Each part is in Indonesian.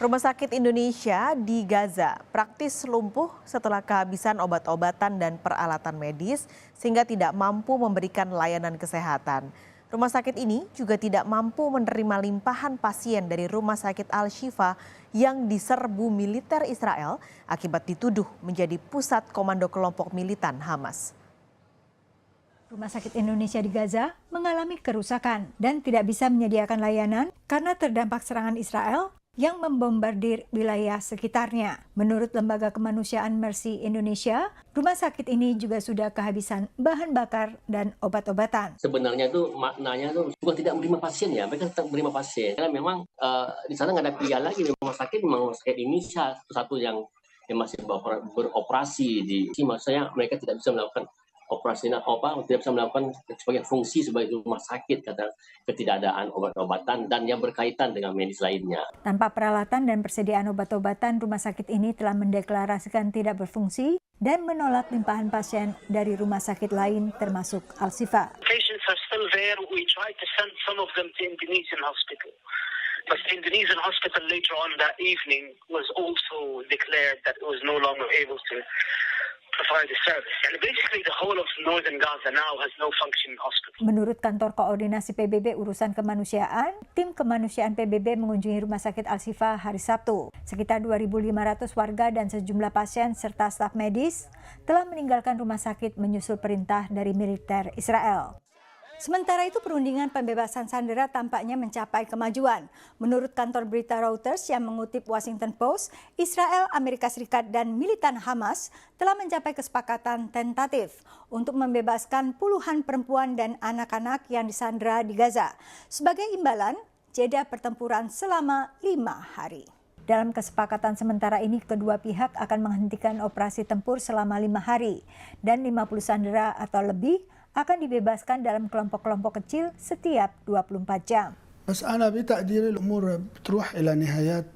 Rumah Sakit Indonesia di Gaza praktis lumpuh setelah kehabisan obat-obatan dan peralatan medis sehingga tidak mampu memberikan layanan kesehatan. Rumah sakit ini juga tidak mampu menerima limpahan pasien dari Rumah Sakit Al-Shifa yang diserbu militer Israel akibat dituduh menjadi pusat komando kelompok militan Hamas. Rumah Sakit Indonesia di Gaza mengalami kerusakan dan tidak bisa menyediakan layanan karena terdampak serangan Israel yang membombardir wilayah sekitarnya. Menurut Lembaga Kemanusiaan Mercy Indonesia, rumah sakit ini juga sudah kehabisan bahan bakar dan obat-obatan. Sebenarnya itu maknanya itu bukan tidak menerima pasien ya, mereka tetap menerima pasien. Karena memang di sana nggak ada pilihan lagi. Rumah sakit ini satu yang masih beroperasi maksudnya mereka tidak bisa melakukan tidak bisa melakukan sebagai fungsi sebagai rumah sakit karena ketidakadaan obat-obatan dan yang berkaitan dengan medis lainnya. Tanpa peralatan dan persediaan obat-obatan, rumah sakit ini telah mendeklarasikan tidak berfungsi dan menolak limpahan pasien dari rumah sakit lain termasuk Al-Shifa. Patients are still there. We tried to send some of them to Indonesian hospital. But the Indonesian hospital later on that evening was also declared that it was no longer able to provide the service. And basically the whole of northern Gaza now has no functioning hospital. Menurut Kantor Koordinasi PBB Urusan Kemanusiaan, tim kemanusiaan PBB mengunjungi Rumah Sakit Al-Shifa hari Sabtu. Sekitar 2.500 warga dan sejumlah pasien serta staf medis telah meninggalkan rumah sakit menyusul perintah dari militer Israel. Sementara itu perundingan pembebasan sandera tampaknya mencapai kemajuan. Menurut kantor berita Reuters yang mengutip Washington Post, Israel, Amerika Serikat, dan militan Hamas telah mencapai kesepakatan tentatif untuk membebaskan puluhan perempuan dan anak-anak yang disandera di Gaza. Sebagai imbalan, jeda pertempuran selama 5 hari. Dalam kesepakatan sementara ini, kedua pihak akan menghentikan operasi tempur selama 5 hari dan 50 sandera atau lebih akan dibebaskan dalam kelompok-kelompok kecil setiap 24 jam. بس أنا بتقديري الأمور بتروح إلى نهايات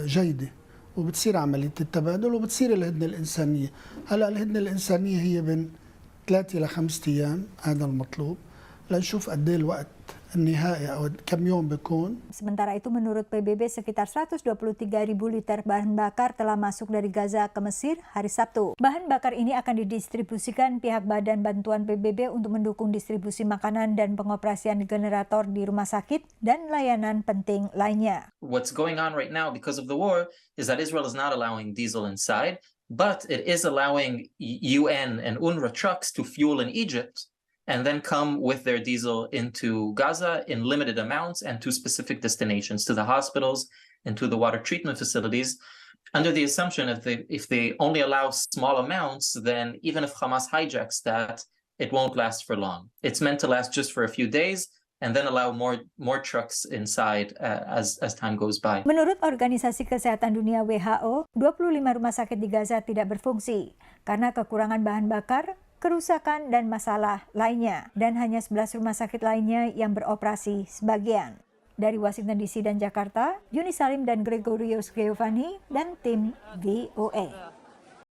جيدة وبتصير عملية التبادل وبتصير الهدنة الإنسانية. هلا الهدنة الإنسانية هي بين 3 إلى 5 أيام، هذا المطلوب. لنشوف قد ايه الوقت النهائي أو كم يوم بيكون. Sementara itu menurut PBB sekitar 123.000 liter bahan bakar telah masuk dari Gaza ke Mesir hari Sabtu. Bahan bakar ini akan didistribusikan pihak Badan Bantuan PBB untuk mendukung distribusi makanan dan pengoperasian generator di rumah sakit dan layanan penting lainnya. What's going on right now because of the war is that Israel is not allowing diesel inside, but it is allowing UN and UNRWA trucks to fuel in Egypt and then come with their diesel into Gaza in limited amounts and to specific destinations, to the hospitals and to the water treatment facilities, under the assumption if they only allow small amounts, then even if Hamas hijacks that, it won't last for long. It's meant to last just for a few days and then allow more trucks inside as time goes by. Menurut Organisasi Kesehatan Dunia WHO, 25 rumah sakit di Gaza tidak berfungsi karena kekurangan bahan bakar, kerusakan, dan masalah lainnya. Dan hanya 11 rumah sakit lainnya yang beroperasi sebagian. Dari Washington DC dan Jakarta, Yuni Salim dan Gregorius Giovanni dan tim VOA.